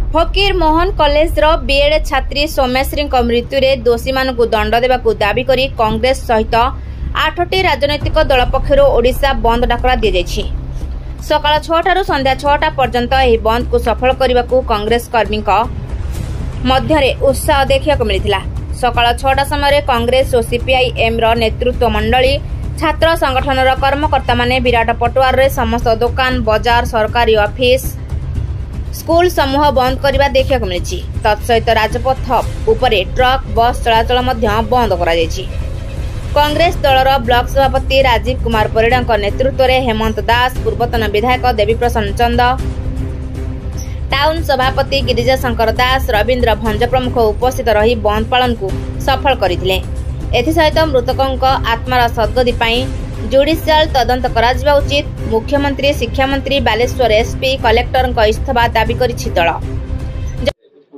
फकीर मोहन कॉलेज रो बीएड छात्री सोमेश्री मृत्यु रे दोषी मानकु दंड देबाकु दाबी करी कांग्रेस सहित 8टी राजनैतिक दल पक्षरु ओडिशा बंद डाकरा दिया जायछि। सकाळ 6 ठारू संध्या 6टा पर्यंत एही बंद को सफल करबाकु कांग्रेस कर्मी मध्यरे उत्साह देखिବାକୁ मिलिथिला। सकाळ 6टा समय कांग्रेस और सीपीआईएम रो नेतृत्व मंडली छात्र संगठन कर्मकर्ता माने विराट पटुआर रे समस्त दुकान बाजार सरकारी ऑफिस स्कूल समूह बंद करने देखा मिली। तत्सहित राजपथ उपरे ट्रक बस चलाचल बंद कर कांग्रेस दलर ब्लॉक सभापति राजीव कुमार परिड़ा नेतृत्व में हेमंत दास, पूर्वतन विधायक देवीप्रसन्न चंद, टाउन सभापति गिरिजा शंकर दास, रवींद्र भंज प्रमुख उपस्थित रही बंद पालन को सफल करथिले। एथिसहित मृतकों आत्मार सद्गति जुडिशियल तदंत करा जिबा उचित मुख्यमंत्री, शिक्षा मंत्री, बालेश्वर एसपी, कलेक्टर इस्तीफा दाबी करिछि दल।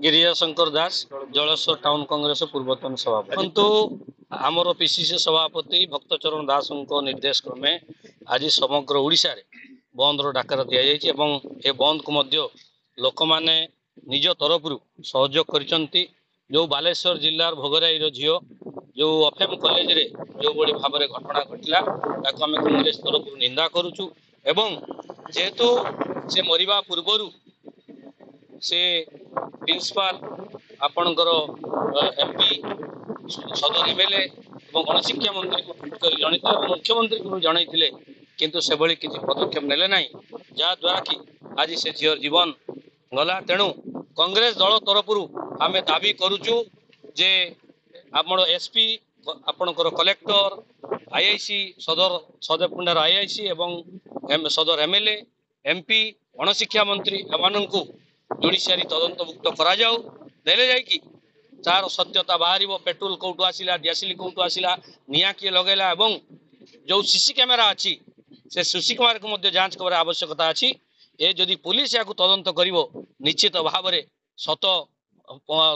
गिरिजा शंकर दास जलस्वर टाउन कांग्रेस पूर्वतन सभापति किंतु आमर पीसीसी सभापति भक्तचरण दास निर्देश क्रमे आज समग्र ओडिशा रे बंद रो डाकर दिया जायछि एवं ए बंद को मध्य लोक माने निज तरफ सहयोग करिसंती। जो बालेश्वर जिल्लार भोगराई रो झियो जो एफएम कॉलेज रे जो बड़ी भाव में घटना घटला ताको आम कांग्रेस तरफ निंदा करुचु एवं जेहेतु से मरिबा पूर्वरु से प्रिंसिपाल आपणकर एमपी सदर एमएलए और गणशिक्षा मंत्री को ट्विट कर जन मुख्यमंत्री को जनइथिले किंतु से भली किसी पदक्षेप नेले नाही जहाद्वारा कि आज से झीर जीवन गला। तेणु कांग्रेस दल तरफ आम दाबी करुचु जे आपण एसपी आपणकर कलेक्टर आईआईसी सदर सदरकुंडार आईआईसी एवं सदर एमएलए एमपी गणशिक्षा मंत्री एमानंकु जुडिशियरी तदंतभुक्त करा जाऊ देले जायकि तार सत्यता बाहर। पेट्रोल कौटू आसिला, दियासिली कौटू आसिला, निया किए लगेला एवं जो सीसी कैमेरा अच्छी से सीसी कैमेरा को मध्य जांच कर आवश्यकता अच्छी। ए जदि पुलिस या तदंत करिवो निश्चित भाव में सत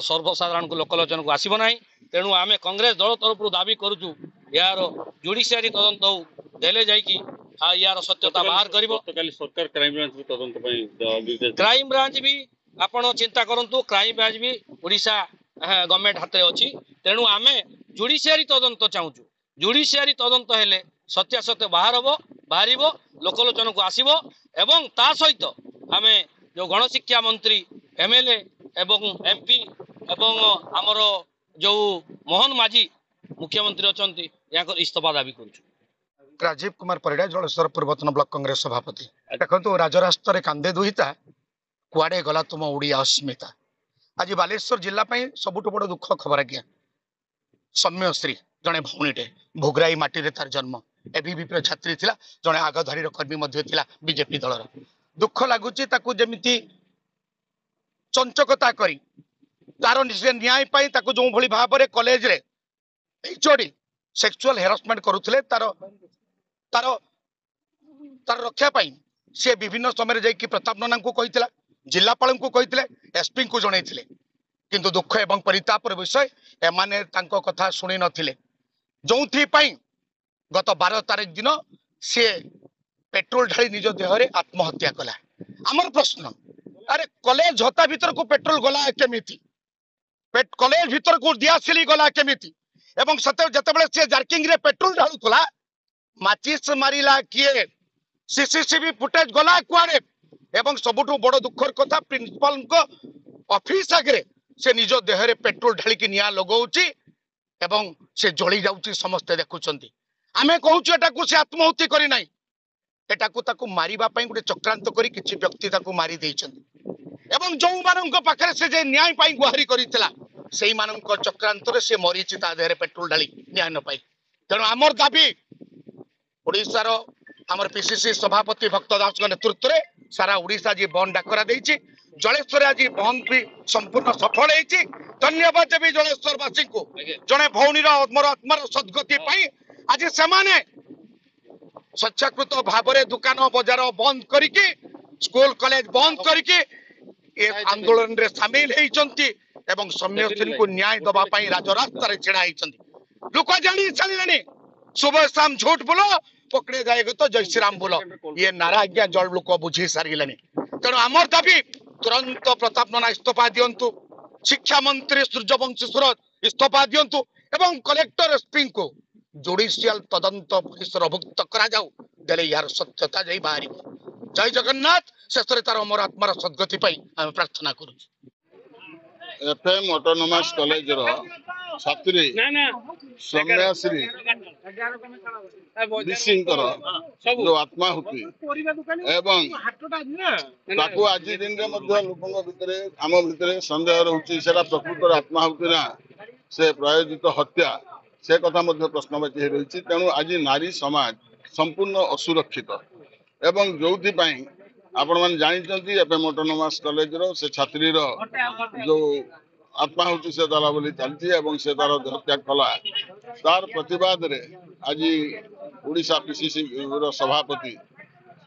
सर्वसाधारण को लोकलोचन को आसब ना। तेणु आम कांग्रेस दल तरफ दाबी करुचु यार जुडिशियरी तदंत हो देले जायकि यार सत्यता बाहर करिवो। सरकार क्राइम ब्रांच भी तदंत क्राइम ब्रांच भी आपण चिंता करंतु, क्राइम ब्रांच भी ओडिशा गवर्नमेंट हाथ में अच्छी। तेणु आम जुडिशियरी तदंत चाहूँ। जुडिशियरी तदंत हेले सत्यासत्य बाहर लोकलोचन को आसब एवं ता सहित आम जो गणशिक्षा मंत्री एमएलए एवं एमपी एवं आमर जो मोहन माझी मुख्यमंत्री अच्छी या इस्तीफा दाबी करुचु। राजीव कुमार परिड़ा जलस्वर पूर्वतन ब्लॉक कांग्रेस सभापति। देखो राजरास्तार कांदे दुहिता कुआडे गला तुम ओडिया अस्मिता। आज बालेश्वर जिला सबुठ बड़ दुख खबर आज्ञा सौम्यश्री जड़े भौणीटे भोगराई माटी तार जन्म एबीवीपी छात्री थिला, जड़े आगधारी कर्मी बीजेपी दलर। दुख लगुच जमी चंचकता करी तार न्याय जो भली भाव में कॉलेज रे एचओडी सेक्सुअल हेरासमेंट करुले तार तार तार रक्षा सी विभिन्न समय जाकि प्रताप नना को कही जिलापाल को कही एसपी को जनइथिले किंतु दुख एवं परितापर विषय एमाने तांको कथा शुणी नथिले। जो गत 12 तारीख दिन सी पेट्रोल ढाली निज देहरे आत्महत्या कला। आमर प्रश्न अरे कॉलेज हता भीतर को पेट्रोल गला केमिति, कॉलेज भीतर को दियासिली गला केमिति एवं सते जतबेले से जार्किंग रे पेट्रोल ढालुतला माचिस मारिला किए, सीसीटीवी फुटेज गला कुआरे एवं सबुठु बड़ दुखर कथा प्रिंसिपल को ऑफिस आगे से निज देहरे पेट्रोल ढालिकी निया लगाउची एवं से जली जाउची समस्ते देखुचंती। आमे कहूछु एटा को से आत्महत्या करी नाही, एटा को ताकू मारिबा पई गुटे चक्रांत करी किछि व्यक्ति ताकू मारी देइचंती एवं जो मानक पाखरे से जे न्याय पई गुहारी करितला सेही मानक चक्रांत रे से मरीची ता देहरे पेट्रोल ढाली न्याय न पाई। तेणु आमर दाबी ओडिशार आमर पीसीसी सभापति भक्त दास नेतृत्व में सारा ओडिशा जी बंद डाकरा देइछि। जलेश्वर आज बंद भी संपूर्ण सफल होइछि। धन्यवाद देवी जलेश्वर वासी को जड़े भौणीर मोर आत्मार सद्गति आज से स्वच्छाकृत भाव में दुकान बजार बंद करके स्कूल कॉलेज बंद करके आंदोलन रे शामिल होइछंती एवं सौम्यश्री को न्याय दबा पाई राजरास्ता छेड़ा होइछंती। लोक जानी सारे सुबह शाम झूठ बोलो पकड़े जाएगा तो जय श्री राम बोलो, ये नारा आज्ञा जल लोक बुझी सारे। तेणु आमर दाबी तुरंत प्रताप नना इस्तीफा दिंतु, शिक्षा मंत्री सूर्यवंशी सुरत इस्तीफा दिंतु एवं कलेक्टर एसपी को जुडिशियल तदंत पुलिसभुक्त करा यार सत्यता जाई बाहर। जय जगन्नाथ। शेष तार अमर आत्मार सद्गति आम प्रार्थना करूँ। एफएम ऑटोनोमस कॉलेज छात्री सौम्याश्री जो आत्माहुति एवं ताकू आज दिन लोक भितर आम भितर संदेह रोचे प्रकृत आत्माहुति ना से प्रायोजित हत्या से कथा प्रश्नवाची रही। तेणु आज नारी समाज संपूर्ण असुरक्षित एवं जो आपण मैंने जानते एफएम ऑटोनोमस कॉलेज से छात्री जो आत्माहुति से दला बोली चलती से तार हत्या कला तार प्रतिवाद रे आज ओडिशा पीसीसी सभापति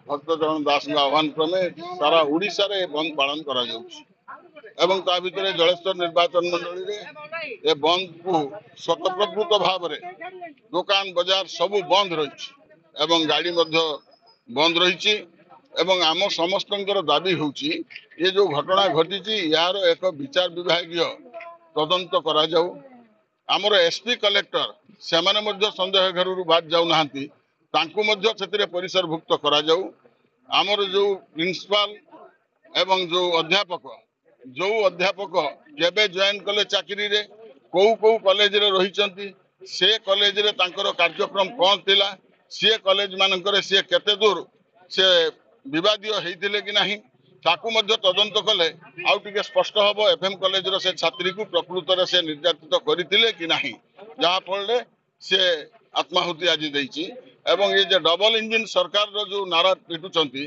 भक्तचरण दास आह्वान क्रमे सारा ओडिशा रे बंद पालन करा एवं ता भितर जलेश्वर निर्वाचन मंडली रे ए बंद को स्वतःप्रकृत भाव रे दुकान बाजार सबू बंद रही एवं गाड़ी मध्य बंद रही एवं आम समस्त दाबी होची ये जो घटना घटी यार एक विचार विभागीय तदंत करा जाऊ। आमर एसपी कलेक्टर से संदेह घर बाद जाऊ नाहांती तांकू मध्य सेतिरे परिसरभुक्त करा जाऊ। आमर जो प्रिंसिपाल एवं जो अध्यापक केबे जॉइन कले चाकरी रे को कॉलेज रे रहिचंती से कॉलेज रे तांकर कार्यक्रम कौन थिला सी कॉलेज मानकर सी केते दूर से विवादीय होते कि नहीं ताकू मध्य तदंत कले आउ टिके स्पष्ट हम एफएम कॉलेज से छात्री को प्रकृत से निर्यातित करते कि नहीं जहाँ फल से आत्माहुति आज देती एवं ये जो डबल इंजिन सरकार जो नारा पिटुंट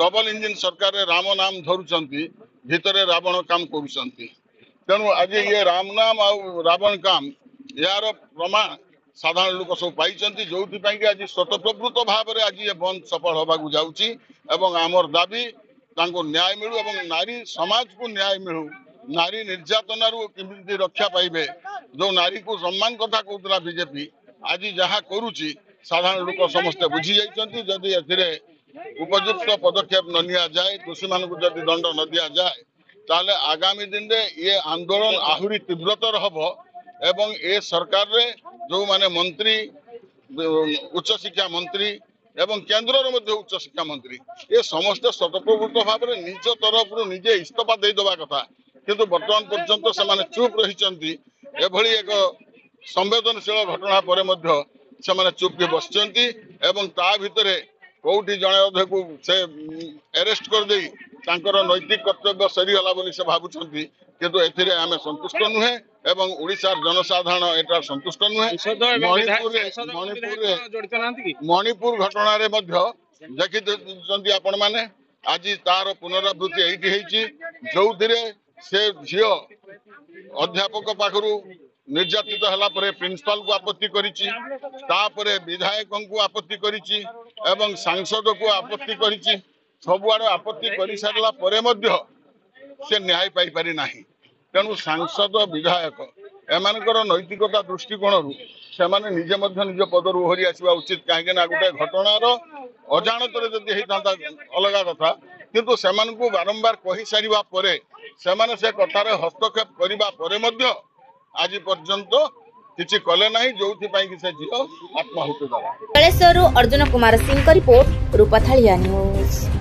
डबल इंजिन सरकार राम नाम धरुंच भितर रावण काम कर तेणु आज ये राम नाम आ रावण काम यार प्रमाण साधारण लोक सब पाई जो आज स्वतःप्रकृत भाव में आज ये बंद सफल होगा जाऊँगी एवं आमर दाबी तांको न्याय मिलू एवं नारी समाज को न्याय मिलू नारी निर्यातना केमी रक्षा पाइबे जो नारी को सम्मान कथा कहूला बीजेपी आज जहाँ करुच्ची साधारण लोक समस्ते बुझी जाइछंती जदि एथिरे उपयुक्त पदक्षेप न निया जाए दोषी मानक जदि दंड न दिया जाए ताले आगामी दिन में ये आंदोलन आहुरी तीव्रतर हबो एवं ए सरकार रे जो माने मंत्री उच्च शिक्षा मंत्री एवं केंद्र उच्च शिक्षा मंत्री ये समस्त स्वतःप्रकृत भाव में निज तरफ निजे इस्तीफा दे दबा कथा किंतु वर्तमान पर्यंत से माने चुप रही एभली एक संवेदनशील घटना पर मध्य से माने चुप के बसचंती एवं ता भितरे कोठी जणे अधे को से अरेस्ट कर देई तांकर नैतिक कर्तव्य सरीगला बोली से भाबुछंती किंतु एथिरे आमे संतुष्ट नुहे एवं ओडिशार जनसाधारण एटा संतुष्ट नुहे। मणिपुर घटना रे मध्य देखि आपण माने आज तार पुनरावृत्ति एठी हेची जोथिरे से झियो अध्यापक पाखरु निर्यातित हला परे प्रिंसिपल को आपत्ति करिछि तापरे विधायक को आपत्ति करिछि एवं सांसद को आपत्ति करिछि सबुआड़ आपत्ति करि सारला परे मध्य से न्याय पाई पारि नाही। तेणु सांसद विधायक एमानकर नैतिकता दृष्टिकोण से निजे निज पदर ओहरी आसवा उचित कहीं गोटे घटनार अजाणत जदि होता अलग कथा किंतु से बारंबार कही सारिबा परे से कथार हस्तक्षेप करिबा परे मध्य आज पर्यंत किछि कले नाही जोथि कि से झियो आत्माहुति दला। अर्जुन कुमार सिंह का रिपोर्ट रूपथालिया न्यूज।